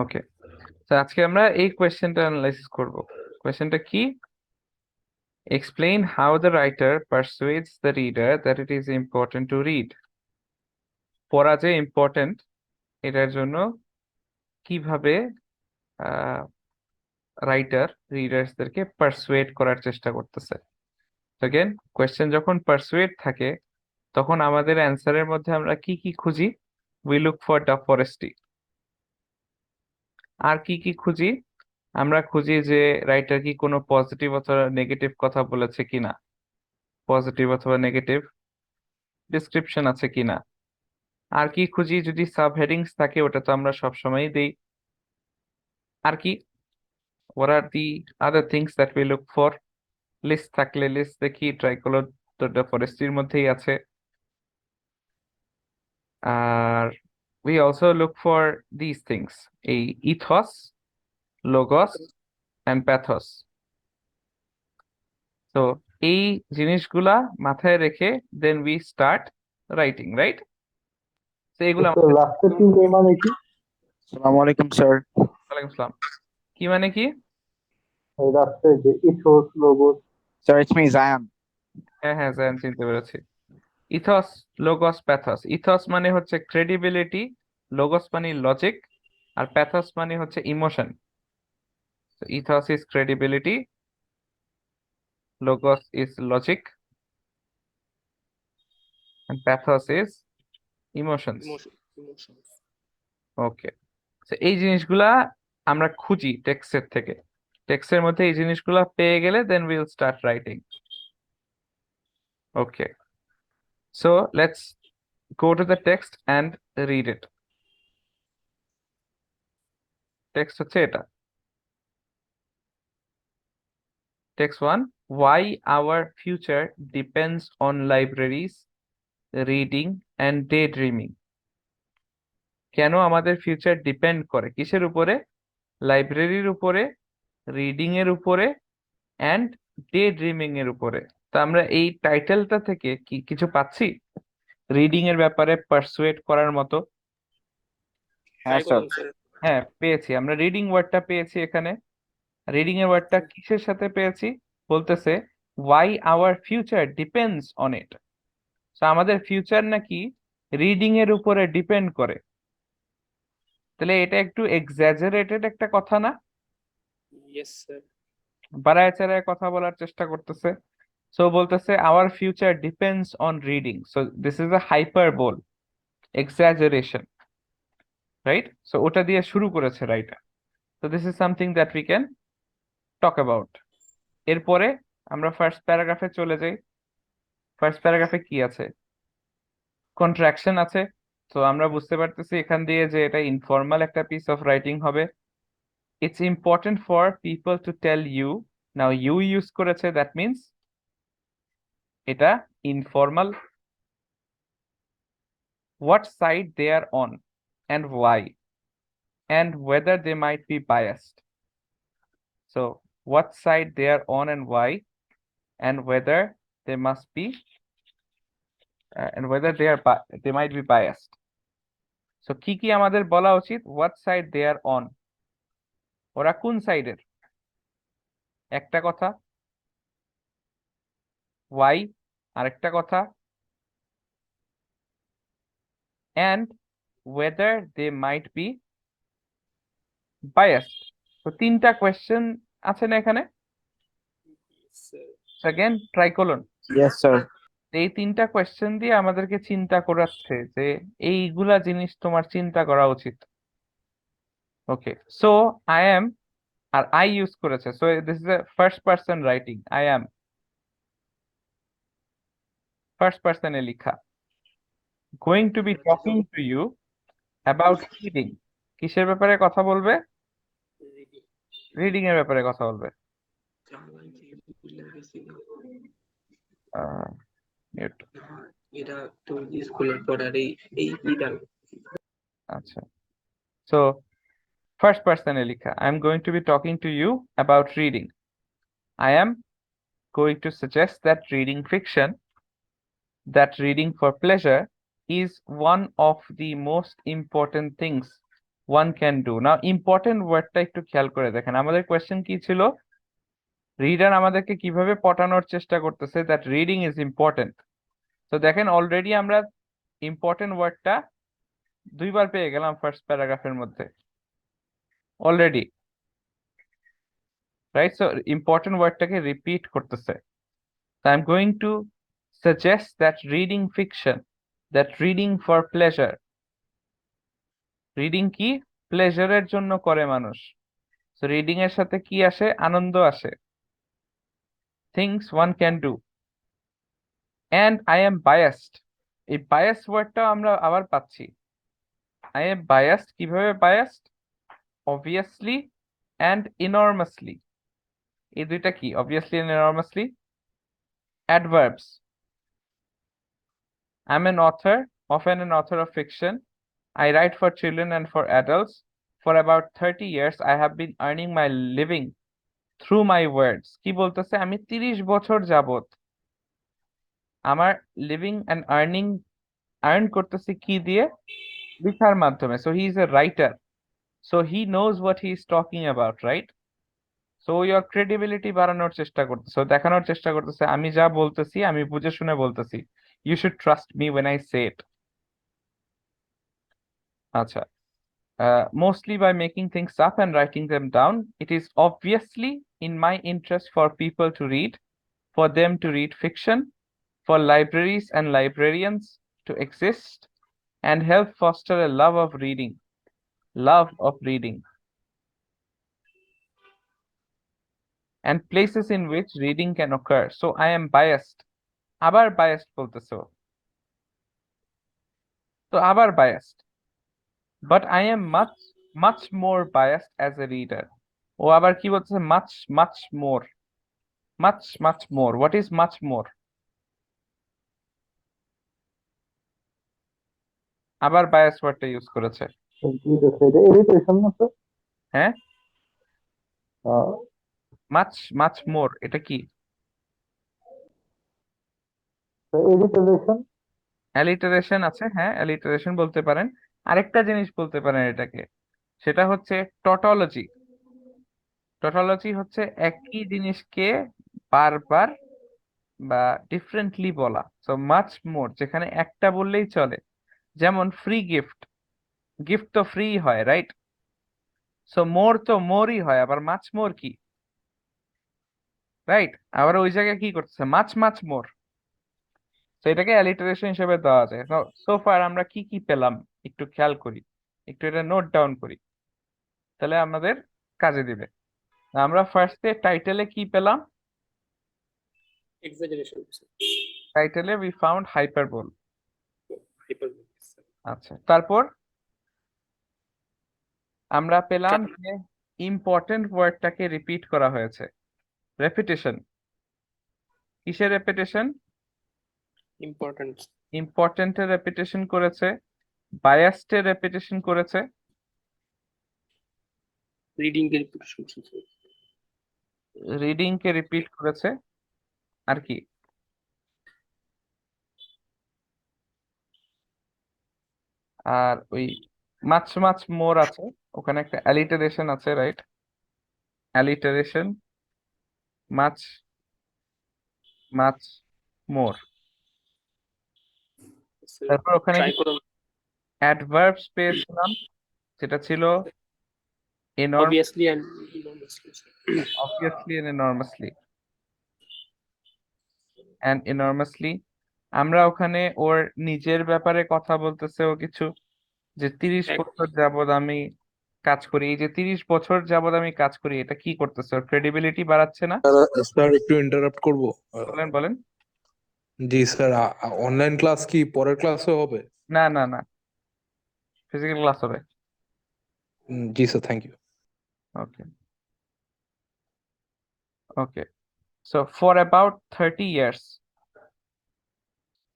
ওকে, তো আজকে আমরা এই কোয়েশ্চেনটা অ্যানালাইসিস করব। কোয়েশ্চেনটা কি? Explain how the writer persuades the reader that it is important to read. পড়া যে ইম্পর্টেন্ট এটার জন্য কিভাবে রাইটার রিডার্সদেরকে পারসুয়েড করার চেষ্টা করতেছে। অ্যাগেন, কোয়েশ্চেন যখন পারসুয়েড থাকে তখন আমাদের অ্যান্সারের মধ্যে আমরা কি কি খুঁজি? We look for the ফরেস্টি। আর কি কি খুঁজি? আমরা খুঁজি যে রাইটার কি কোনো পজিটিভ অথবা নেগেটিভ কথা বলেছে কিনা, পজিটিভ অথবা নেগেটিভ ডিসক্রিপশন আছে কিনা। আর কি খুঁজি? যদি সাব হেডিংস থাকে ওটা তো আমরা সবসময়ই দেই। আর কি, what are the other things that we look for? List থাকলে লিস্ট দেখি, ট্রাইকোলর তো ফরেস্ট্রির মধ্যেই আছে। আর we also look for these things, এই ইথস, লোগস অ্যান্ড প্যাথস। তো এই জিনিসগুলা মাথায় রেখে then we start writing, right? তো এগুলো আমাদের। লাস্টের তিনটে মানে কি? আসসালামু আলাইকুম স্যার। ওয়ালাইকুম আসসালাম। কি মানে কি? এই লাস্টের যে ethos logos. Sir it's me Zayan. হ্যাঁ হ্যাঁ জান, চিনতে পেরেছি। Ethos, লোগস, paths. ইথস মানে হচ্ছে ক্রেডিবিলিটি, লোগস মানে লজিক, আর প্যাথস মানে হচ্ছে emotion. Ethos is credibility, logos is logic, and pathos is emotions. Okay, তো এই জিনিসগুলা আমরা খুঁজি টেক্সটের থেকে। টেক্সটের মধ্যে এই জিনিসগুলা পেয়ে গেলে then will start writing. Okay, so let's go to the text and read it. Text হচ্ছে এটা। Text 1, why our future depends on libraries, reading and daydreaming. কেন আমাদের ফিউচার ডিপেন্ড করে কিসের উপরে? লাইব্রেরির উপরে, রিডিং এর উপরে অ্যান্ড ডে ড্রিমিং এর উপরে। তো আমরা এই টাইটেলটা থেকে কি কিছু পাচ্ছি রিডিং এর ব্যাপারে পারসুয়েট করার মতো? হ্যাঁ স্যার। হ্যাঁ পেয়েছি, আমরা রিডিং ওয়ার্ডটা পেয়েছি এখানে। রিডিং এর ওয়ার্ডটা কিসের সাথে পেয়েছি? বলতেছে Y our future depends on it. তো আমাদের ফিউচার নাকি রিডিং এর উপরে ডিপেন্ড করে। তাহলে এটা একটু এক্সাজারেটেড একটা কথা না? Yes sir. বাড়ায় চাড়ায় কথা বলার চেষ্টা করতেছে। সো বলতেছে our future depends on reading, so this is a hyperbole, exaggeration, right? So ওটা দিয়ে শুরু করেছে রাইটার। তো this is something that we can talk about. এরপরে আমরা ফার্স্ট প্যারাগ্রাফে চলে যাই। ফার্স্ট প্যারাগ্রাফে কি আছে? কন্ট্রাকশন আছে। তো আমরা বুঝতে পারতেছি এখান দিয়ে যে এটা ইনফর্মাল একটা পিস অফ রাইটিং হবে। It's important for people to tell you, now you use করেছে, দ্যাট মিনস এটা informal. what side they are on and why, and whether they might be biased. So what side they are on and why, and whether they must be and whether they might be biased. So কি কি আমাদের বলা উচিত? what side they are on, ওরা কোন সাইডের, একটা কথা। why, আরেকটা কথা। and whether they might be biased. তো তিনটা কোয়েশ্চেন আছে না এখানে? again tricolon. Yes sir. এই তিনটা কোয়েশ্চেন দিয়ে আমাদেরকে চিন্তা করাচ্ছে যে এইগুলা জিনিস তোমার চিন্তা করা উচিত। ওকে, সো আই এম, আর আই ইউজ করেছে, so this is a first person writing. I am first পার্সনে লিখা। Going to be talking to you about reading. কিসের ব্যাপারে কথা বলবে? রিডিং এর ব্যাপারে কথা বলবে। mute। এটা তো স্কুলের পড়ার এই ইটা। আচ্ছা, সো ফার্স্ট পার্সনে লিখা। I am going to be talking to you about reading. I am going to suggest that reading fiction, that reading for pleasure is one of the most important things one can do. Now important ওয়ার্ডটা একটু খেয়াল করে দেখেন, আমাদের question কি ছিল? Reader আমাদেরকে কিভাবে পটানোর চেষ্টা করতেছে দ্যাট রিডিং ইজ ইম্পর্টেন্ট। তো দেখেন অলরেডি আমরা ইম্পর্টেন্ট ওয়ার্ডটা দুইবার পেয়ে গেলাম ফার্স্ট প্যারাগ্রাফের মধ্যে অলরেডি, রাইট? সো ইম্পর্টেন্ট ওয়ার্ডটাকে রিপিট করতেছে। So I'm going to suggest that reading fiction, that reading for pleasure. Reading কি? প্লেজারের জন্য করে মানুষ। সো রিডিং এর সাথে কি আসে? আনন্দ আসে। Things one can do. And I am biased, এই বায়াস ওয়ার্ডটাও আমরা আবার পাচ্ছি। আই এম বায়াসড, কিভাবে বায়াসড? Obviously and enormously. এই দুইটা কি? Obviously and enormously adverbs. I'm an author, often an author of fiction. I write for children and for adults. For about 30 years, I have been earning my living through my words. কি বলতেছে? আমি 30 বছর যাবত আমার living and earn করতেছি কি দিয়ে? লেখার মাধ্যমে। So he is a writer, so he knows what he is talking about, right? So your credibility বাড়ানোর চেষ্টা করতেছে, দেখানোর চেষ্টা করতেছে আমি যা বলতেছি আমি বুঝে শুনে বলতেছি। You should trust me when I say it. আচ্ছা, mostly by making things up and writing them down. It is obviously in my interest for people to read, for them to read fiction, for libraries and librarians to exist, and help foster a love of reading. Love of reading. And places in which reading can occur. So I am biased. আবার biased বলতেছো। তো আবার biased. But I am much more biased as a reader. ও আবার কি বলতেছে? much more. Much more. What is much more? আবার bias ওয়ার্ডটা use করেছে। এটা ইরিটেশন না স্যার? হ্যাঁ, মাচ মোর, এটা কি? ইরিটেশন। অ্যালিটারেশন আছে, হ্যাঁ অ্যালিটারেশন বলতে পারেন। আরেকটা জিনিস বলতে পারেন এটাকে, সেটা হচ্ছে টটোলজি। টটোলজি হচ্ছে একই জিনিসকে বারবার বা ডিফারেন্টলি বলা। সো মাচ মোর যেখানে একটা বললেই চলে, যেমন ফ্রি গিফট, গিফট তো ফ্রি হয়, রাইট? সো মোর তো মোরই হয়, আবার মাচ মোর কি? রাইট? আবার ওই জায়গায় কি করতেছে? Much more. তো এটাকে অ্যালিটারেশন হিসেবে দেওয়া যায়। সো ফার আমরা কি কি পেলাম একটু খেয়াল করি, একটু এটা নোট ডাউন করি, তাহলে আমাদের কাজে দিবে। আমরা ফার্স্টে টাইটেলে কি পেলাম? এক্সাজারেশন, টাইটেলে উই ফাউন্ড হাইপারবোল। হাইপারবোল। আচ্ছা, তারপর আমরা পেলাম যে ইম্পর্টেন্ট ওয়ার্ডটাকে রিপিট করা হয়েছে। রেপিটেশন। কিসের রেপিটেশন? ইম্পর্টেন্ট। ইম্পর্টেন্টের রেপিটেশন করেছে, বায়াস্টের রেপিটেশন করেছে, রিডিং এর রিপিটেশন, রিডিং কে রিপিট করেছে, আর কি? আর ওই মাচ মোর আছে, ওখানে একটা অ্যালিটারেশন আছে, রাইট? Alliteration, much more. তারপর ওখানে ট্রাই করুন। অ্যাডভার্বস পেয়েছিলাম, যেটা ছিল obviously and obviously and enormously. And enormously আমরা ওখানে ওর নিজের ব্যাপারে কথা বলতেছে ও কিছু, যে 30 বছর যাবত আমি কাজ করি। এই যে 30 বছর যাবত আমি কাজ করি, এটা কি করতেছে? ওর ক্রেডিবিলিটি বাড়াচ্ছে না? স্যার একটু ইন্টারাপ্ট করব? বলেন। জি স্যার, অনলাইন ক্লাস কি পরের ক্লাসে হবে? না, ফিজিক্যাল ক্লাস হবে। জি sir, thank you. Okay so for about 30 years,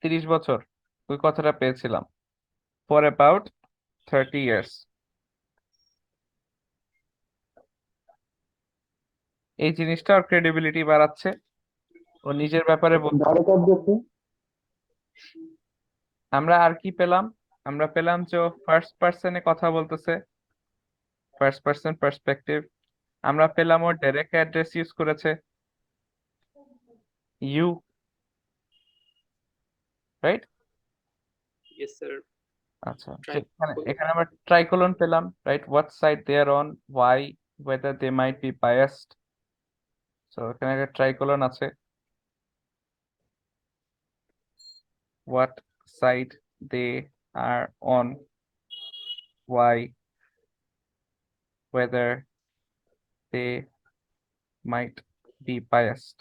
30 বছর, ওই কথাটা পেয়েছিলাম। ফর অ্যাবাউট 30 ইয়ার্স, এই জিনিসটা ওর ক্রেডিবিলিটি বাড়াচ্ছে, ও নিজের ব্যাপারে আমরা আর কি পেলাম? আমরা পেলাম যে ফার্স্ট পার্সনে কথা বলতেছে, ফার্স্ট পার্সন পার্সপেক্টিভ। আমরা পেলাম ও ডাইরেক্ট অ্যাড্রেস ইউজ করেছে, ইউ, রাইট? Yes, sir. আচ্ছা, তো Try. এখানে এখানে আমরা ট্রাইকোলন পেলাম, right? What side they are on, why, whether they might be biased. So এখানে একটা ট্রাইকোলন আছে, what side they are on, why, whether they might be biased.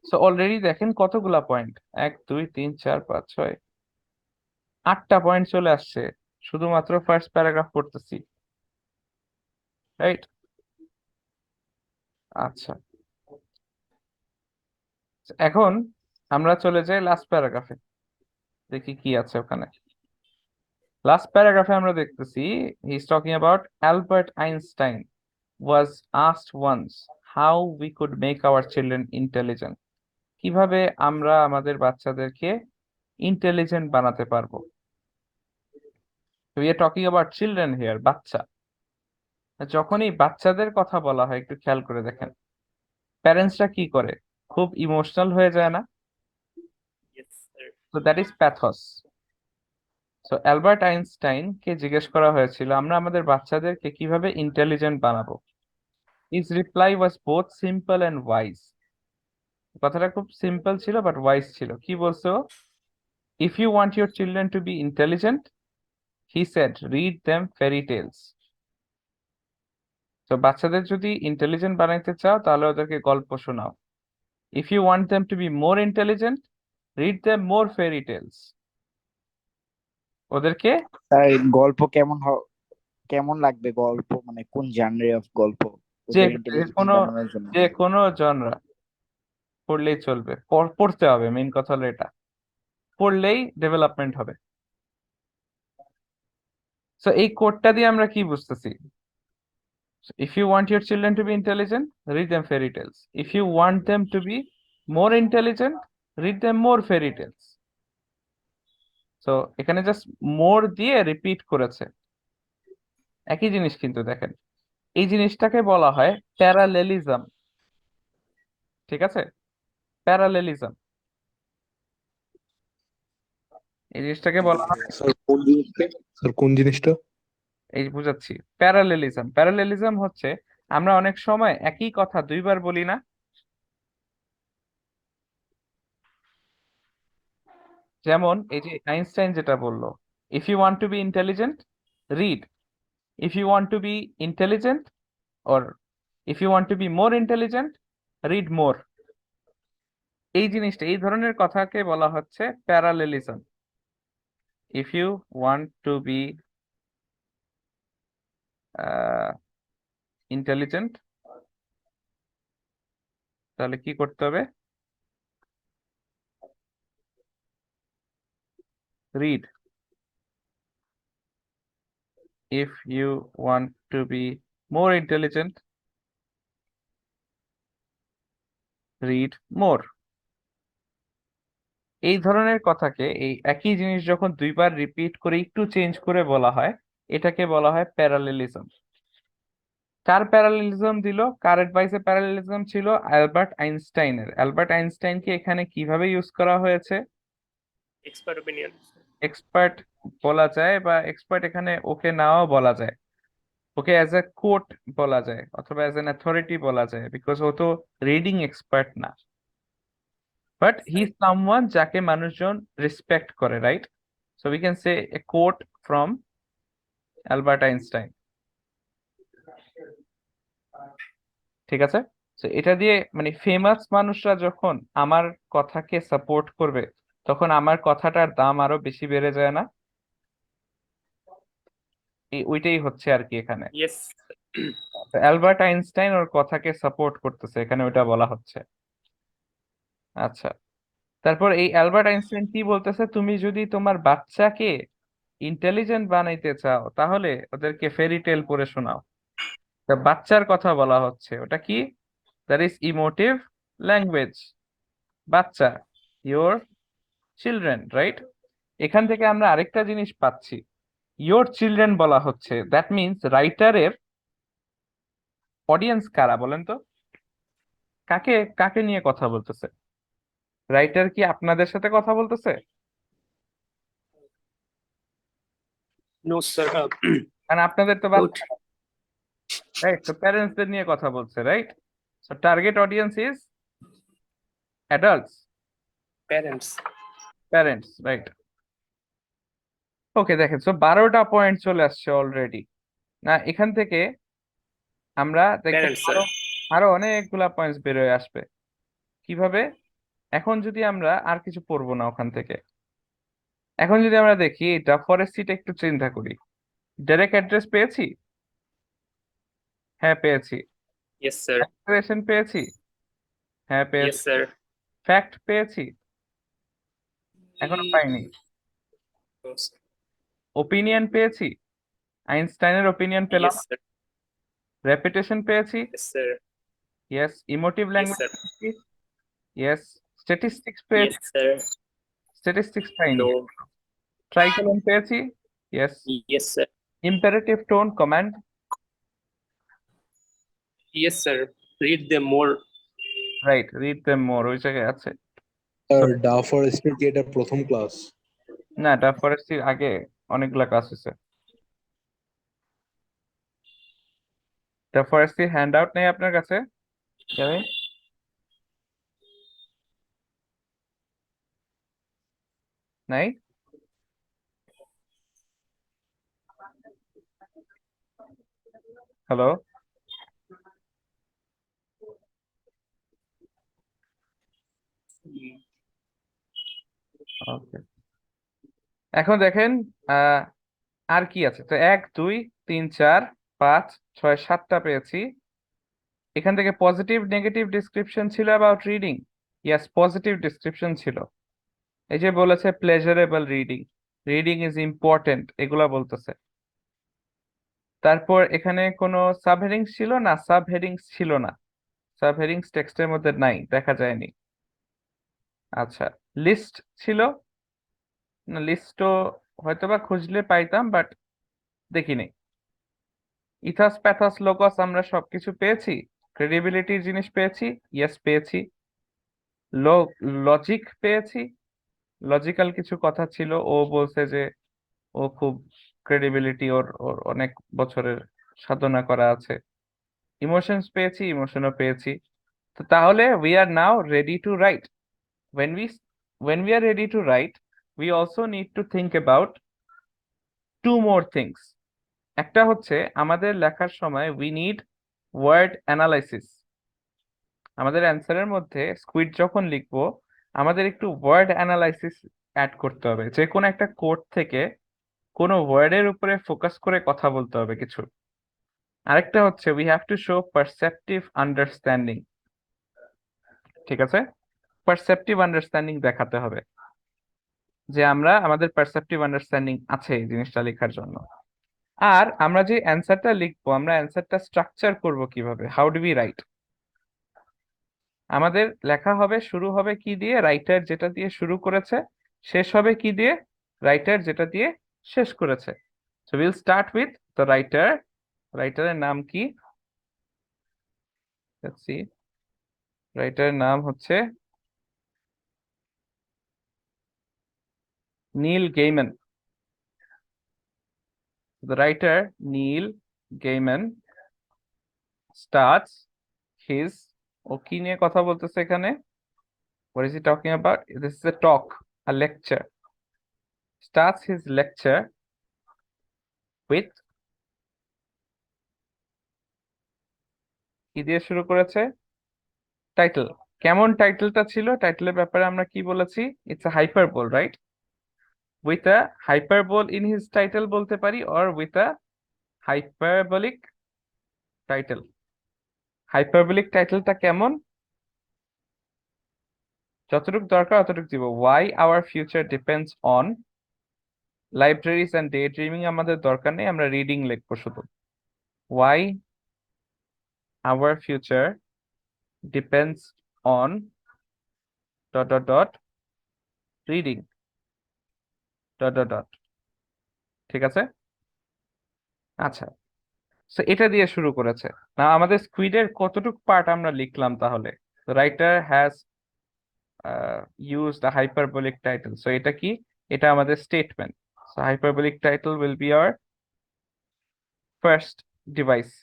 So already দেখেন কতগুলা পয়েন্ট, 1 2 3 4 5 6 8টা পয়েন্ট চলে আসছে শুধুমাত্র ফার্স্ট প্যারাগ্রাফ পড়তেছি, right? আচ্ছা, এখন আমরা চলে যাই লাস্ট প্যারাগ্রাফে, দেখি কি আছে ওখানে। লাস্ট প্যারাগ্রাফে আমরা দেখতেছি he is talking about Albert Einstein was asked once how we could make our children intelligent. কিভাবে আমরা আমাদের বাচ্চাদেরকে ইন্টেলিজেন্ট বানাতে পারবো। We are talking about children here, বাচ্চা। যখনই বাচ্চাদের কথা বলা হয় একটু খেয়াল করে দেখেন, প্যারেন্টসরা কি করে, খুব ইমোশনাল হয়ে যায় না? Yes, sir. তো that is pathos. So Albert আইনস্টাইনকে জিজ্ঞেস করা হয়েছিল আমরা আমাদের বাচ্চাদেরকে কিভাবে ইন্টেলিজেন্ট বানাবো। His reply was both simple and wise. কথাটা খুব সিম্পল ছিল বাট ওয়াইজ ছিল। কি বলছে ও? If you want your children to be intelligent, he said, read them fairy tales. তো বাচ্চাদের যদি ইন্টেলিজেন্ট বানাইতে চাও তাহলে ওদেরকে গল্প শোনাও। If you want them to be more intelligent, read them more fairy tales. ওদেরকে স্যার এই গল্প কেমন লাগবে গল্প, মানে কোন জানরে অফ গল্প যে ওদের যে ইন্টেলিজেন্ট কোনো বানানোর জন্য? যে কোনো জনরা পড়লেই চলবে, পড়তে হবে, মেইন কথা হলো এটা, পড়লেই ডেভেলপমেন্ট হবে। সো এই কোডটা দিয়ে আমরা কি বুঝতেছি? If you want your children to be intelligent, read them fairy tales. If you want them to be more intelligent, read them more fairy tales. So এখানে জাস্ট মোর দিয়ে রিপিট করেছে, একই জিনিস কিন্তু দেখেন। এই জিনিসটাকে বলা হয় প্যারালেলিজম, ঠিক আছে? প্যারালেলিজম, এই জিনিসটাকে বলা হয়, স্যার কোন জিনিসটা? স্যার কোন জিনিসটা? এই বুঝাচ্ছি। প্যারালেলিজম, প্যারালেলিজম হচ্ছে আমরা অনেক সময় একই কথা দুইবার বলি না? যেমন এই যে আইনস্টাইন যেটা বললো, if you want to be intelligent, read. If you want to be intelligent or if you want to be more intelligent, read more. এই জিনিসটা, এই ধরনের কথাকে বলা হচ্ছে parallelism. If you want to be intelligent, তাহলে কি করতে হবে? Read. If you want to be more intelligent, read more. এই ধরনের কথাকে, এই একই জিনিস যখন দুইবার রিপিট করে একটু চেঞ্জ করে বলা হয়, এটাকে বলা হয় প্যারালেলিজম। কার প্যারালেলিজম দিল, কার অ্যাডভাইসে প্যারালেলিজম ছিল? অ্যালবার্ট আইনস্টাইনের। অ্যালবার্ট আইনস্টাইনকে এখানে কিভাবে ইউজ করা হয়েছে? Expert opinion. এক্সপার্ট বলা যায়, বা এক্সপার্ট এখানে ওকে নাও বলা যায়, ওকে অ্যাজ এ কোট বলা যায়, অথবা অ্যাজ এন অথরিটি বলা যায়, বিকজ ও তো রিডিং এক্সপার্ট না, বাট হি ইজ সামওয়ান যাকে মানুষজন রেসপেক্ট করে, right? So we can say a quote from Albert Einstein, ঠিক আছে? তো এটা দিয়ে মানে ফেমাস মানুষরা যখন আমার কথাকে সাপোর্ট করবে, তখন আমার কথাটার দাম আরো বেশি বেড়ে যায় না? ওইটাই হচ্ছে আর কি এখানে। Yes. তো অ্যালবার্ট আইনস্টাইন ওর কথাকে সাপোর্ট করতেছে, এখানে ওইটা বলা হচ্ছে। আচ্ছা, তারপর এই অ্যালবার্ট আইনস্টাইন কি বলতেছে, তুমি যদি তোমার বাচ্চাকে ইন্টেলিজেন্ট বানাইতে চাও তাহলে ওদেরকে ফেরি টেল পড়ে শোনাও। তা বাচ্চার কথা বলা হচ্ছে, ওটা কি? That is emotive language. বাচ্চা, ইওর চিলড্রেন, রাইট? এখান থেকে আমরা আরেকটা জিনিস পাচ্ছি, ইয়োর চিলড্রেন বলা হচ্ছে, দ্যাট মিনস রাইটারের অডিয়েন্স কারা বলেন তো? কাকে কাকে নিয়ে কথা বলতেছে? রাইটার কি আপনাদের সাথে কথা বলতেছে? No, sir. কারণ আপনাদের তো Not বাচ্চা, রাইট? তো প্যারেন্টসদের নিয়ে কথা বলছে, right? So target audience is adults, parents. Parents, right? Okay, দেখেন, সো 12টা পয়েন্ট চলে আসছে অলরেডি। না, এখান থেকে আমরা দেখবো Parents, sir. আরো আরো অনেকগুলা পয়েন্টস বের হয়ে আসবে। কিভাবে? এখন যদি আমরা আর কিছু পড়বো না ওখান থেকে, এখন যদি আমরা দেখি এটা ফরেস্ট্রিটা একটু চিন্তা করি। ডাইরেক্ট অ্যাড্রেস পেয়েছি? হ্যাঁ পেয়েছি। Yes, sir. অ্যাক্সেলারেশন পেয়েছি? হ্যাঁ Yes, পেয়েছি। sir. ফ্যাক্ট পেয়েছি? এখনো পাইনি। No, sir. ওপিনিয়ন পেয়েছি? আইনস্টাইনের ওপিনিয়ন পেলাম। Yes, sir. রেপুটেশন পেয়েছি? Yes, sir. Yes. Emotive Yes, language sir. পেয়েছি? ইয়েস। স্ট্যাটিস্টিক্স পেয়েছি? Yes, sir. স্ট্যাটিস্টিক্স পাইনি। No. ট্রাইকলন পেয়েছি? Yes. Yes, sir. Imperative tone command? Yes, sir. Read them more. Right, read them more ওই জায়গায় আছে। Sir ডা ফরেস্টের কি এটা প্রথম ক্লাস? না, এটা ফরেস্ট্রির আগে অনেকগুলা ক্লাস হয়েছে। এটা ফরেস্ট্রির হ্যান্ড আউট নেই আপনার কাছে? যাবে? নাই? হ্যালো? ওকে, এখন দেখেন আর কি আছে। তো 1 2 3 4 5 6 7টা পেয়েছি। এখান থেকে পজিটিভ নেগেটিভ ডিসক্রিপশন ছিল about reading. Yes, positive description ছিল। এই যে বলেছে pleasurable reading, reading is important, এগুলা বলতেছে। তারপর এখানে কোনো সাব হেডিংস ছিল না? সাব হেডিংস ছিল না, সাব হেডিংস টেক্সটের মধ্যে নাই, দেখা যায়নি। আচ্ছা, লিস্ট ছিল না? লিস্টও হয়তোবা খুঁজলে পাইতাম, বাট দেখিনি। ইথাস প্যাথাস লোকস আমরা সবকিছু পেয়েছি। ক্রেডিবিলিটির জিনিস পেয়েছি? ইয়েস পেয়েছি। লজিক পেয়েছি? লজিক্যাল কিছু কথা ছিল, ও বলছে যে ও খুব ক্রেডিবিলিটি, ওর ওর অনেক বছরের সাধনা করা আছে। ইমোশনস পেয়েছি? ইমোশনও পেয়েছি। তো তাহলে we are now ready to right. when we when we are ready to write, we also need to think about two more things. একটা হচ্ছে আমাদের লেখার সময় we need word analysis। আমাদের অ্যান্সারের মধ্যে স্কুইড যখন লিখবো, আমাদের একটু ওয়ার্ড অ্যানালাইসিস অ্যাড করতে হবে। যে কোনো একটা কোড থেকে কোনো ওয়ার্ডের উপরে ফোকাস করে কথা বলতে হবে কিছু। আরেকটা হচ্ছে we have to show perceptive understanding। ঠিক আছে, পারসেপটিভ আন্ডারস্ট্যান্ডিং দেখাতে হবে যে আমরা আমাদের পারসেপটিভ আন্ডারস্ট্যান্ডিং আছে এই জিনিসটা লেখার জন্য। আর আমরা যে অ্যান্সারটা লিখবো, আমরা অ্যান্সারটা স্ট্রাকচার করব কিভাবে? How do we write? আমাদের লেখা হবে, শুরু হবে কি দিয়ে? রাইটার যেটা দিয়ে শুরু করেছে। শেষ হবে কি দিয়ে? রাইটার যেটা দিয়ে শেষ করেছে। So will start with the writer. রাইটারের নাম কি? Let's see. রাইটারের নাম হচ্ছে নীল গেইম্যান। The writer Neil Gaiman starts his, ও কি নিয়ে কথা বলতেছে এখানে? What is he talking about? This is a talk, a lecture. Starts his lecture with, কি দিয়ে শুরু করেছে? টাইটেল। কেমন টাইটেলটা ছিল? টাইটেলের ব্যাপারে আমরা কি বলেছি? It's a hyperbole, right? With a hyperbole in his title বলতে পারি, or with a hyperbolic title. Hyperbolic টাইটেলটা কেমন? যতটুকু দরকার অতটুকু দিব। Y our future depends on libraries and day dreaming আমাদের দরকার নেই, আমরা রিডিং লিখবো শুধু। Y our future depends on dot dot dot reading dot dot dot. ঠিক আছে? আচ্ছা, সো এটা দিয়ে শুরু করেছে। না, আমাদের স্কুইডের কতটুকু পার্ট আমরা লিখলাম তাহলে? Writer has used a hyperbolic title. So এটা কি? এটা আমাদের statement. So hyperbolic title will be our first device.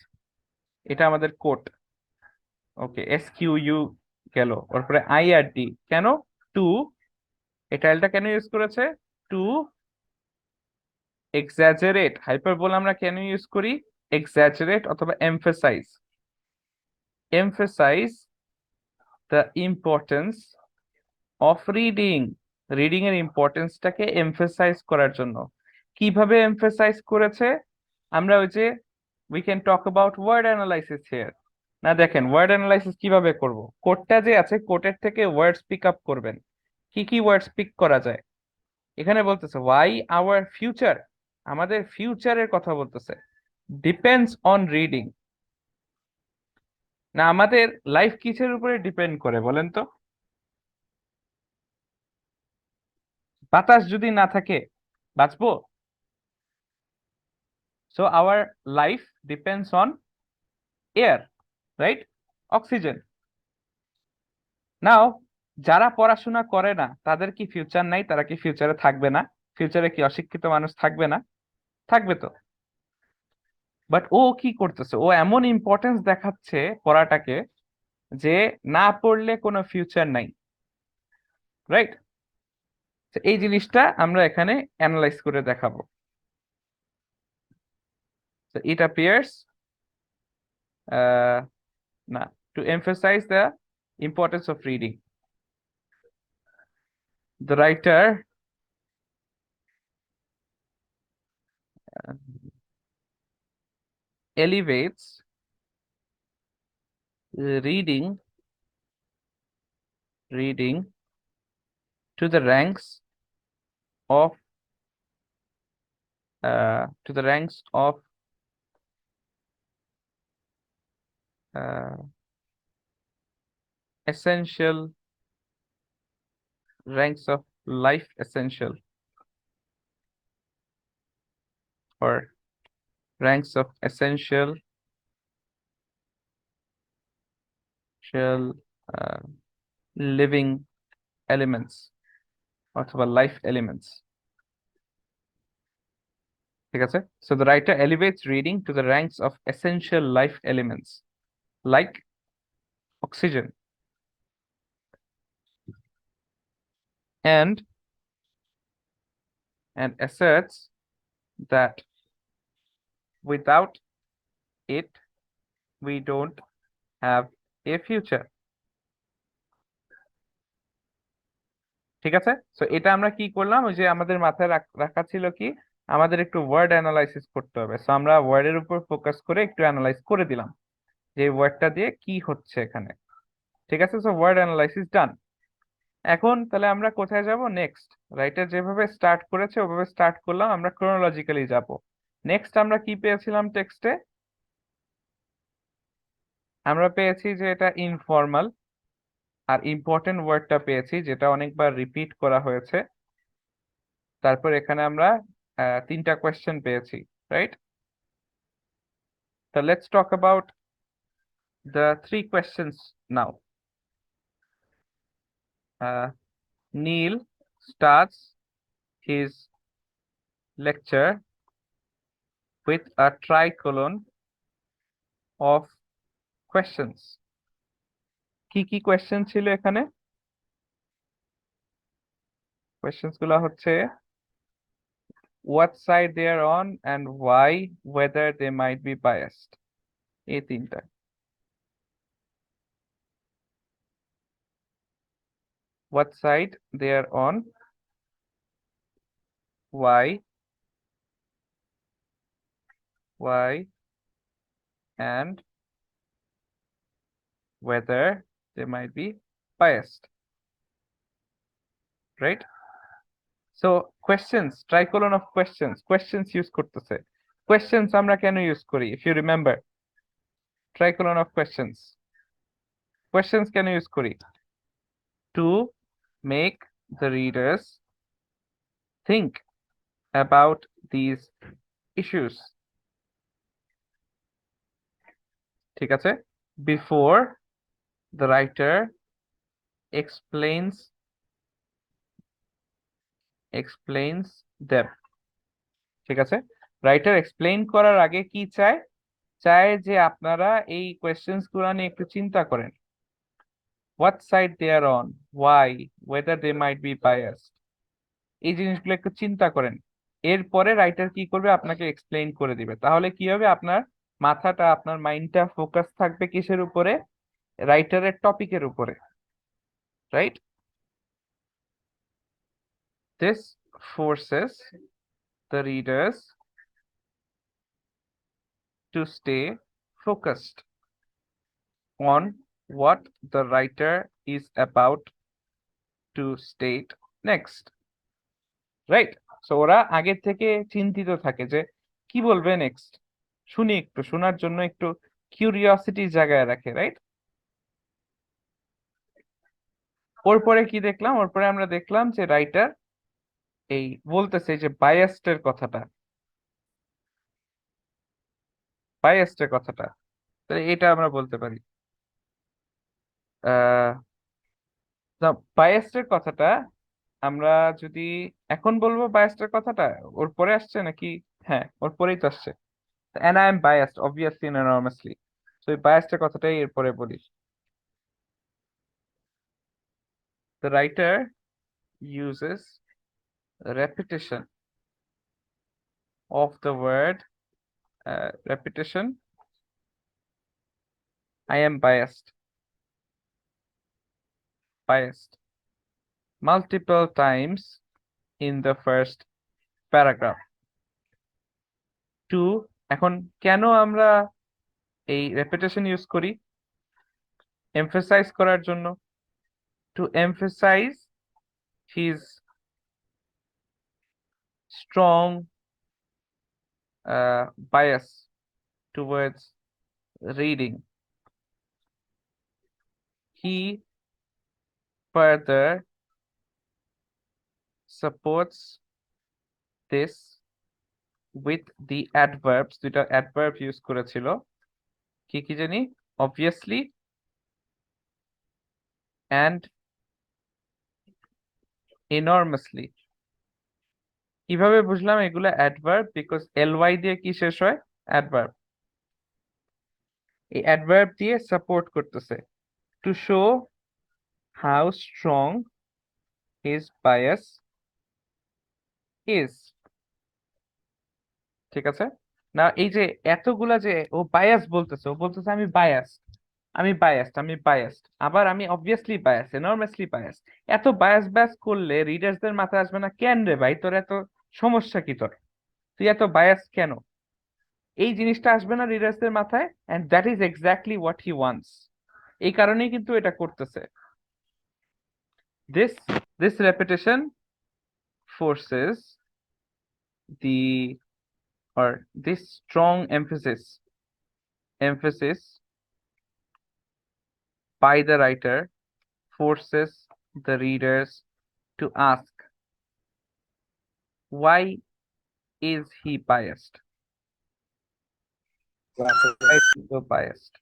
এটা আমাদের কোড। ওকে, SQU গেল, তারপরে IRD কেন? টু, এই টাইলটা কেন ইউজ করেছে? Two exaggerate. হাইপারবোল আমরা কেন ইউজ করি? এক্সাজারেট অথবা emphasise, emphasise the importance of reading. Reading এর ইম্পর্টেন্সটাকে এমফাসাইজ করার জন্য। কিভাবে এমফাসাইজ করেছে? আমরা ওই যে we can talk about word analysis here. না দেখেন, ওয়ার্ড অ্যানালাইসিস কিভাবে করব? কোডটা যে আছে, কোডের থেকে ওয়ার্ডস পিক আপ করবেন। কি কি ওয়ার্ডস পিক করা যায়? এখানে বলতেছে ওয়াই আওয়ার ফিউচার, আমাদের ফিউচারের কথা বলতেছে, ডিপেন্ডস অন রিডিং। না, আমাদের লাইফ কিসের উপরে ডিপেন্ড করে বলেন তো? বাতাস যদি না থাকে বাঁচবো? So our life depends on air, right? Oxygen. Now, যারা পড়াশোনা করে না তাদের কি ফিউচার নাই? তারা কি ফিউচারে থাকবে না? ফিউচারে কি অশিক্ষিত মানুষ থাকবে না? থাকবে তো। বাট ও কি করতেছে? ও এমন ইম্পর্টেন্স দেখাচ্ছে পড়াটাকে যে না পড়লে কোনো ফিউচার নাই, রাইট? এই জিনিসটা আমরা এখানে অ্যানালাইজ করে দেখাবো। So it appears না, to emphasize the importance of reading, the writer elevates reading to the ranks of essential ranks of life essential, or ranks of essential living elements অথবা life elements, ঠিক আছে? So the writer elevates reading to the ranks of essential life elements like oxygen and asserts that without it we don't have a future. ঠিক আছে? So এটা আমরা কি করলাম? ওই যে আমাদের মাথায় রাখা ছিল কি, আমাদের একটু ওয়ার্ড অ্যানালাইসিস করতে হবে। সো আমরা ওয়ার্ডের উপর ফোকাস করে একটু অ্যানালাইজ করে দিলাম যে ওয়ার্ডটা দিয়ে কি হচ্ছে এখানে। ঠিক আছে? সো ওয়ার্ড অ্যানালাইসিস ডান। এখন তাহলে আমরা কোথায় যাব নেক্সট? রাইটার যেভাবে স্টার্ট করেছে ওভাবে স্টার্ট করলাম, আমরা ক্রোনোলজিক্যালি যাব। নেক্সট আমরা কি পেয়েছিলাম টেক্সটে? আমরা পেয়েছি যে এটা ইনফর্মাল, আর ইম্পর্টেন্ট ওয়ার্ডটা পেয়েছি যেটা অনেকবার রিপিট করা হয়েছে। তারপর এখানে আমরা তিনটা কোয়েশ্চেন পেয়েছি, right? So let's talk about the three questions now. Neil starts his lecture with a tricolon of questions. কি কি কোয়েশ্চেন ছিল এখানে? কোয়েশ্চেন্স গুলো হচ্ছে what side they are on and why, whether they might be biased. এই তিনটা। What side they are on, why, and whether they might be biased, right? So questions, tricolon of questions use করতেছে। questions আমরা কেন use করি? if you remember, tricolon of questions কেন use করি? to make the readers think about these issues, ঠিক আছে, before the writer explains them, ঠিক আছে, রাইটার এক্সপ্লেইন করার আগে কি চায়, চায় যে আপনারা এই কোয়েশ্চেন্স গুলো নিয়ে একটু চিন্তা করেন, what side they are on, why, whether they might be biased, এই জিনিসগুলো একটু চিন্তা করেন। এরপরে রাইটার কি করবে, আপনাকে এক্সপ্লেইন করে দিবে। তাহলে কি হবে, আপনার মাথাটা, আপনার মাইন্ডটা ফোকাস থাকবে কিসের উপরে, রাইটারের টপিকের উপরে, right? This forces the readers to stay focused on what the writer is about to state next, right? So ওরা আগে থেকে চিন্তিত থাকে যে কি বলবে নেক্সট, শুনি, একটু শোনার জন্য একটু কিউরিওসিটি জায়গায় রাখে, রাইট? ওর পরে কি দেখলাম, ওর পরে আমরা দেখলাম যে রাইটার এই বলতেছে যে বায়াস্টের কথাটা, তাহলে এটা আমরা বলতে পারি বায়াস্টের কথাটা আমরা যদি এখন বলবো, বায়াস্টের কথাটা ওর পরে আসছে নাকি? হ্যাঁ, ওর পরেই তো আসছে, and I am biased obviously and enormously, so এই biased কথাটাই এরপরে বলি। The writer uses repetition of the word repetition I am biased multiple times in the first paragraph to, এখন কেন আমরা এই repetition ইউজ করি? emphasize করার জন্য, to emphasize his strong bias towards reading. He further supports this with the adverbs, দুটা adverb use করেছিল, কি কি জানি, obviously and enormously। কিভাবে বুঝলাম এগুলো adverb? বিকজ ly দিয়ে কি শেষ হয়? adverb। এই adverb দিয়ে সাপোর্ট করতেছে, to show how strong his bias is, ঠিক আছে না? এই যে এতগুলা যে ও বায়াস বলতেছে, ও বলতেছে আমি বায়াসড, আবার আমি অবভিয়াসলি বায়াস, এনরমাসলি বায়াস। এত বায়াস করলে রিডার্সদের মাথায় আসবে না, কেন রে ভাই তোর এত সমস্যা কি, তোর তুই এত বায়াস কেন? এই জিনিসটা আসবে না রিডার্সদের মাথায়, and that is exactly what he wants. এই কারণেই কিন্তু এটা করতেছে। This repetition forces the or this strong emphasis by the writer forces the readers to ask, why is he biased? Why is he so biased?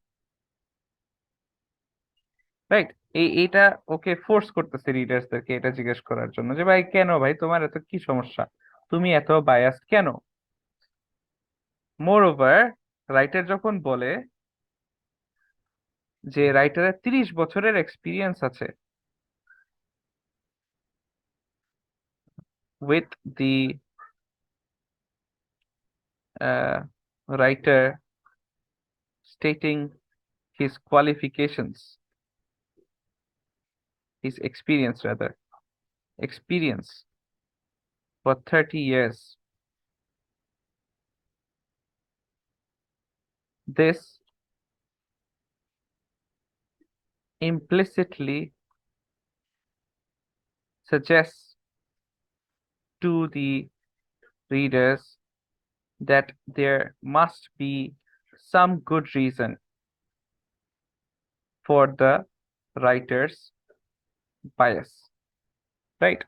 Right, এটা ওকে force করতেছে রিডার্সদেরকে এটা জিজ্ঞেস করার জন্য যে ভাই কেন, ভাই তোমার এত কি সমস্যা, তুমি এত বায়াসড কেন? মোর ওভার, রাইটার যখন বলে যে রাইটারের 30 বছরের এক্সপিরিয়েন্স আছে with the writer stating his qualifications, his experience for 30 years, this implicitly suggests to the readers that there must be some good reason for the writer's bias, right?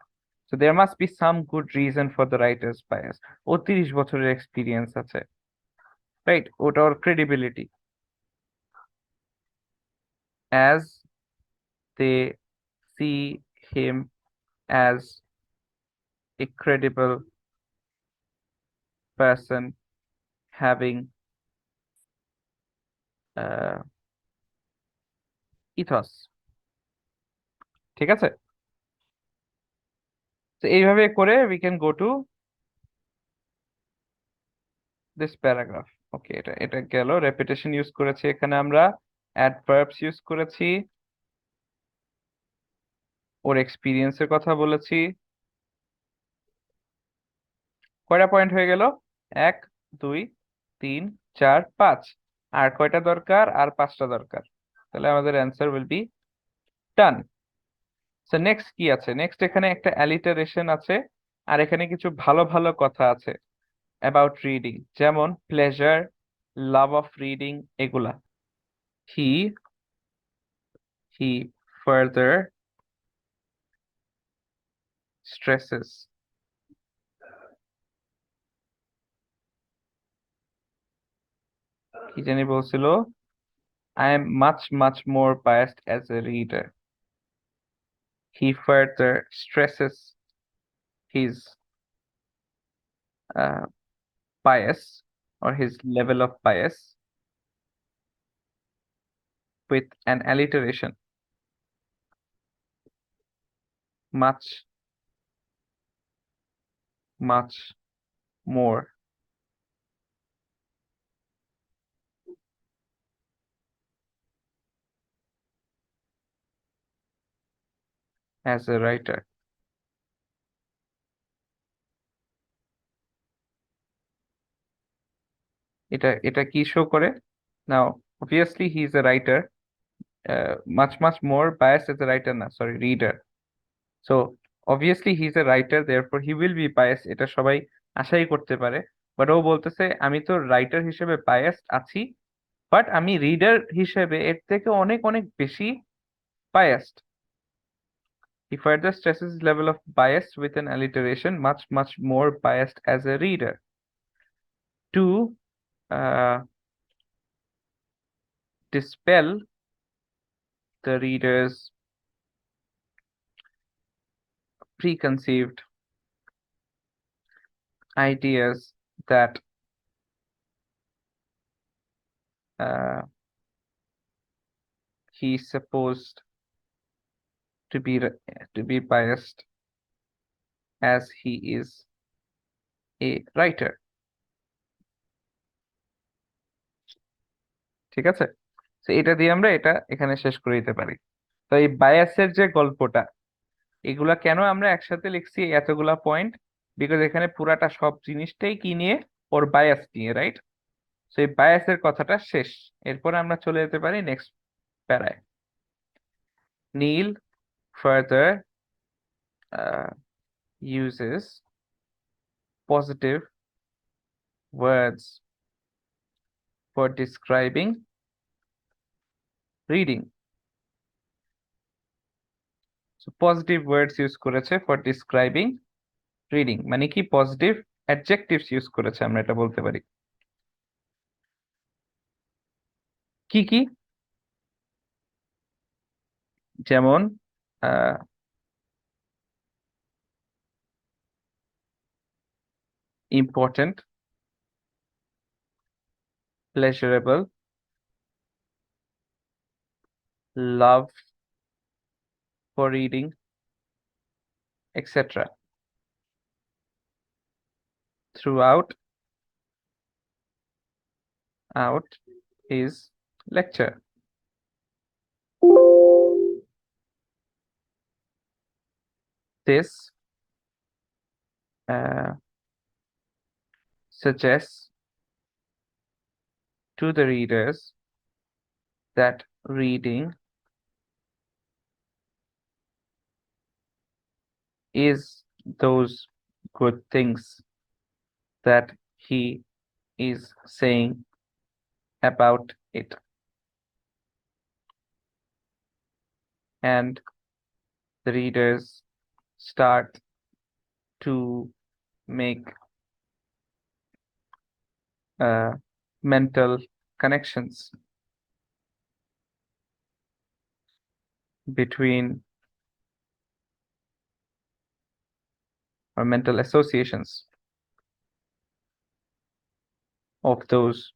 So there must be some good reason for the writer's bias. ও 30 বছরের experience আছে, right, ওটা ওর credibility. as they see him as a credible person having ethos. ঠিক আছে, তো এইভাবে করে we can go to this paragraph. ওকে, এটা এটা গেল। রেপিটেশন ইউজ করেছি এখানে আমরা, অ্যাডভার্বস ইউজ করেছি, ওর এক্সপিরিয়েন্সের কথা বলেছি। কয়টা পয়েন্ট হয়ে গেল? 1 2 3 4 5। আর কয়টা দরকার? আর 5টা দরকার। তাহলে আমাদের answer will be done. So next কি আছে? নেক্সট এখানে একটা অ্যালিটারেশন আছে, আর এখানে কিছু ভালো ভালো কথা আছে অ্যাবাউট রিডিং, যেমন প্লেজার, লাভ অফ রিডিং, এগুলা। হি ফার্দার stresses কি জানি বলছিল, I am much more biased as a reader. He further stresses his bias or his level of bias with an alliteration. Much more as a writer. এটা কি show করে? Now obviously he is a writer, much more biased as a writer, না sorry, reader. So obviously he is a writer, therefore he will be biased, এটা সবাই আশাই করতে পারে। But ও বলতেছে আমি তো রাইটার হিসেবে biased আছি, বাট আমি রিডার হিসেবে এর থেকে অনেক অনেক বেশি biased. He further stresses his level of bias with an alliteration, much more biased as a reader. To dispel the reader's preconceived ideas that he's supposed to be biased as he is a writer. ঠিক আছে, তো এটা দিয়ে আমরা এটা এখানে শেষ করে দিতে পারি। তো এই বায়াসের যে গল্পটা, এগুলা কেন আমরা একসাথে লিখছি এতগুলা পয়েন্ট? বিকজ এখানে পুরাটা সব জিনিসটাই কি নিয়ে? ওর বায়াস নিয়ে, রাইট? তো এই বায়াসের কথাটা শেষ, এরপরে আমরা চলে যেতে পারি next প্যারায়। Neil further uses positive words for describing reading. So positive words use করেছে for describing reading, মানে কি পজিটিভ অ্যাডজেক্টিভস ইউজ করেছে, আমরা এটা বলতে পারি। কি কি? যেমন important, pleasurable, love for reading, etc. throughout his lecture. This suggests to the readers that reading is those good things that he is saying about it. And the readers start to make mental connections between or mental associations of those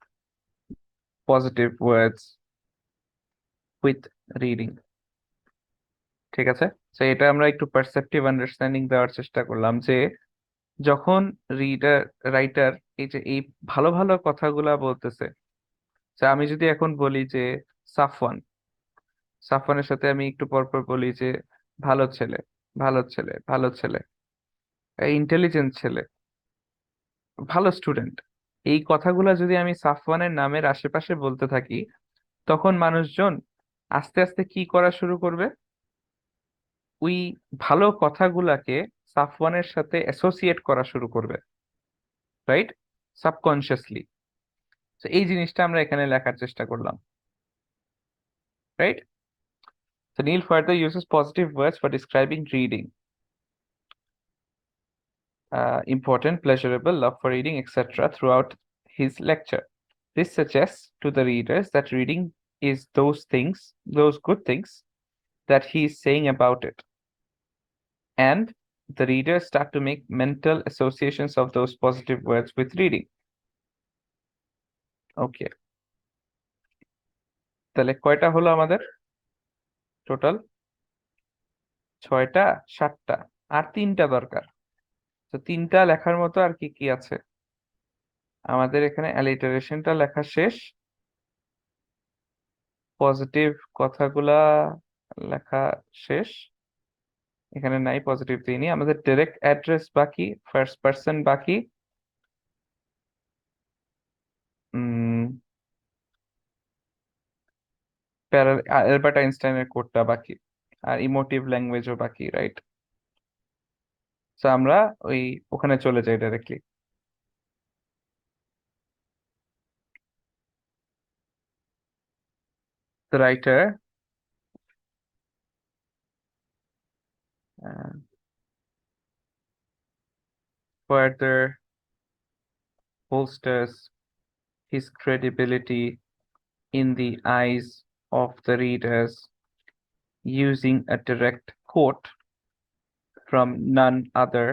positive words with reading. ঠিক আছে, তো এটা আমরা একটু perceptive understanding দেওয়ার চেষ্টা করলাম যে যখন রাইটার এই যে এই ভালো ভালো কথাগুলা বলতেছে, যে আমি যদি এখন বলি যে সাফওয়ান, সাফওয়ানের সাথে আমি একটু পর পর বলি যে ভালো ছেলে, ভালো ছেলে, ভালো ছেলে, ইন্টেলিজেন্ট ছেলে, ভালো স্টুডেন্ট, এই কথাগুলা যদি আমি সাফওয়ানের নামের আশেপাশে বলতে থাকি, তখন মানুষজন আস্তে আস্তে কি করা শুরু করবে, ওই ভালো কথাগুলাকে সাফওয়ানের সাথে অ্যাসোসিয়েট করা শুরু করবে, রাইট, সাবকনসিয়াসলি। তো এই জিনিসটা আমরা এখানে লেখার চেষ্টা করলাম, right. So Neil further uses positive words for describing reading. Important, pleasurable, love for reading, etc. throughout his lecture. This suggests to the readers that reading is those things, those good things that he is saying about it. And the readers start to make mental associations of those positive words with reading. Okay. তাহলে কয়টা হলো আমাদের total? 6টা, 7টা, আর 3টা দরকার। তো 3টা লেখার মতো আর কি কি আছে আমাদের এখানে? অ্যালিটারেশনটা লেখা শেষ, পজিটিভ কথাগুলা লেখা শেষ, এখানে নাই পজিটিভ দিইনি। আমাদের ডাইরেক্ট অ্যাড্রেস বাকি, ফার্স্ট পার্সন বাকি, অ্যালবার্ট আইনস্টাইনের কোডটা বাকি, আর ইমোটিভ ল্যাঙ্গুয়েজও বাকি, রাইট। তো আমরা ওই ওখানে চলে যাই directly. The writer further bolsters his credibility in the eyes of the readers using a direct quote from none other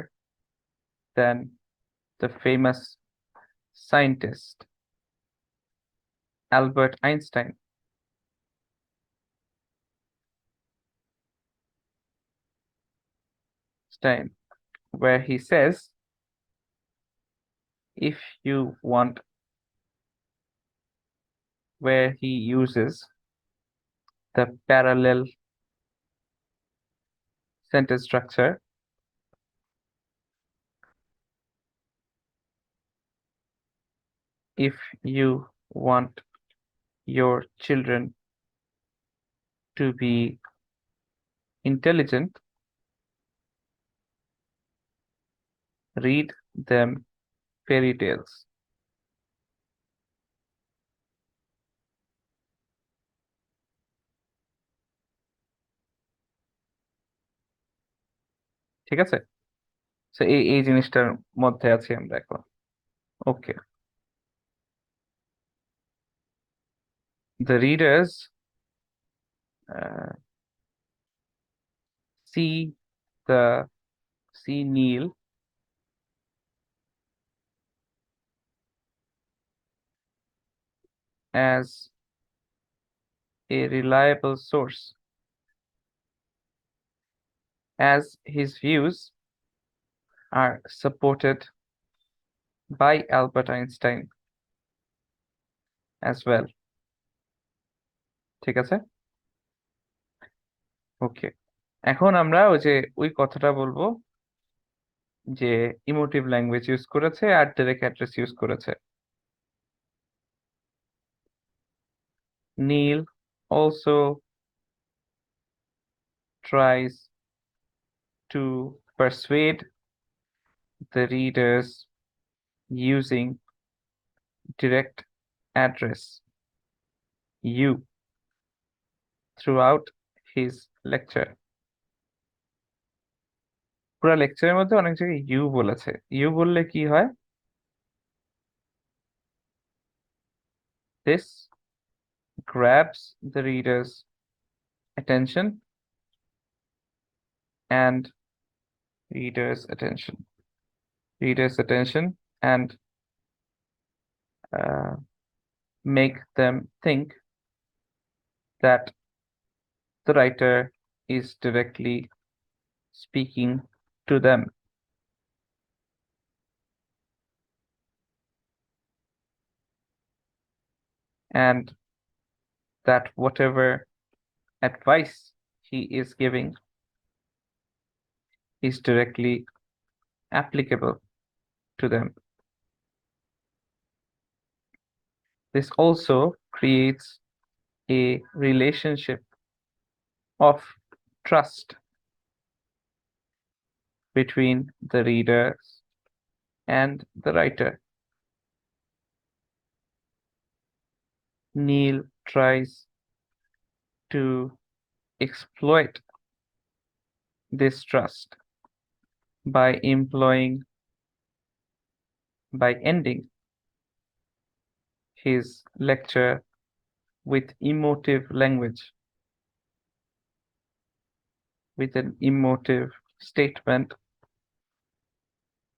than the famous scientist Albert Einstein. Where he says, if you want, where he uses the parallel sentence structure, if you want your children to be intelligent, read them fairy tales. ঠিক আছে, তো এই জিনিসটার মধ্যে আছি আমরা এখন। ওকে, the readers see Neil as a reliable source, as his views are supported by Albert Einstein as well. ঠিক আছে, ওকে। এখন আমরা ওই কথাটা বলবো যে ইমোটিভ ল্যাঙ্গুয়েজ ইউজ করেছে আর ডাইরেক্ট অ্যাড্রেস ইউজ করেছে। Neil also tries to persuade the readers using direct address you throughout his lecture. পুরো লেকচারের মধ্যে অনেক জায়গায় ইউ বলেছে, ইউ বললে কি হয়? This grabs the reader's attention and readers' attention, and make them think that the writer is directly speaking to them. And that whatever advice he is giving is directly applicable to them. This also creates a relationship of trust between the readers and the writer. Neil tries to exploit this trust by ending his lecture with emotive language, with an emotive statement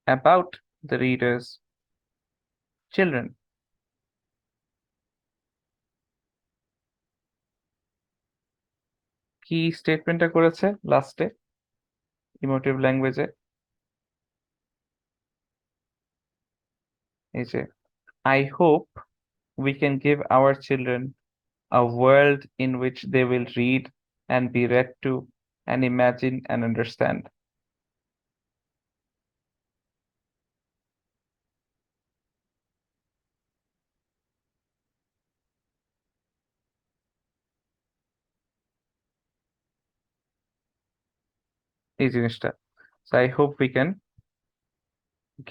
about the reader's children. কি স্টেটমেন্টটা করেছে লাস্টে emotive ল্যাঙ্গুয়েজে? এই যে I hope we can give our children a world in which they will read and be read to and imagine and understand. এই জিনিসটা। So I hope we can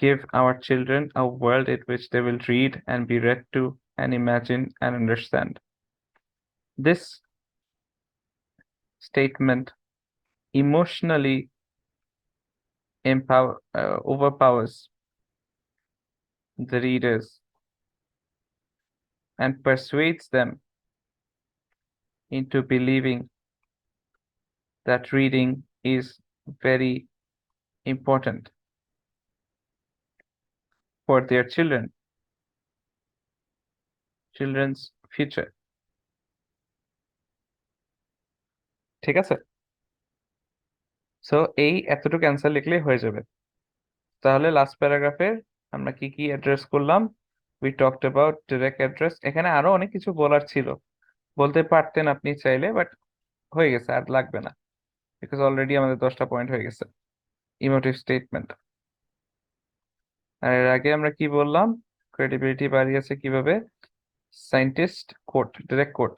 give our children a world in which they will read and be read to and imagine and understand. This statement emotionally overpowers the readers and persuades them into believing that reading is very important for their children's future. ঠিক আছে? So এই এতটুকু answer লিখলেই হয়ে যাবে। তাহলে last প্যারাগ্রাফে আমরা কি কি অ্যাড্রেস করলাম? We talked about direct address. এখানে আরো অনেক কিছু বলার ছিল, বলতে পারতেন আপনি চাইলে, বাট হয়ে গেছে, আর লাগবে না, বিকজ অলরেডি আমাদের 10টা পয়েন্ট হয়ে গেছে। Emotive statement. আর এর আগে আমরা কি বললাম? ক্রেডিবিলিটি বাড়িয়েছে কিভাবে? Scientist quote, direct quote.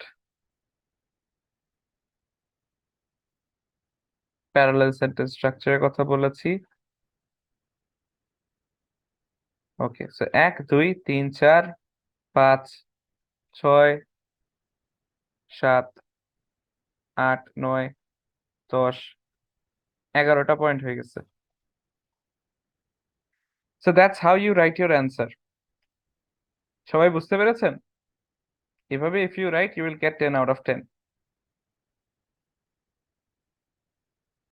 Parallel sentence স্ট্রাকচারের কথা বলেছি। ওকে, সো 1 2 3 4 5 6 7 8 9 10 11টা পয়েন্ট হয়ে গেছে। So that's how you write your answer. সবাই বুঝতে পেরেছেন? এভাবে if you write you will get 10 out of 10।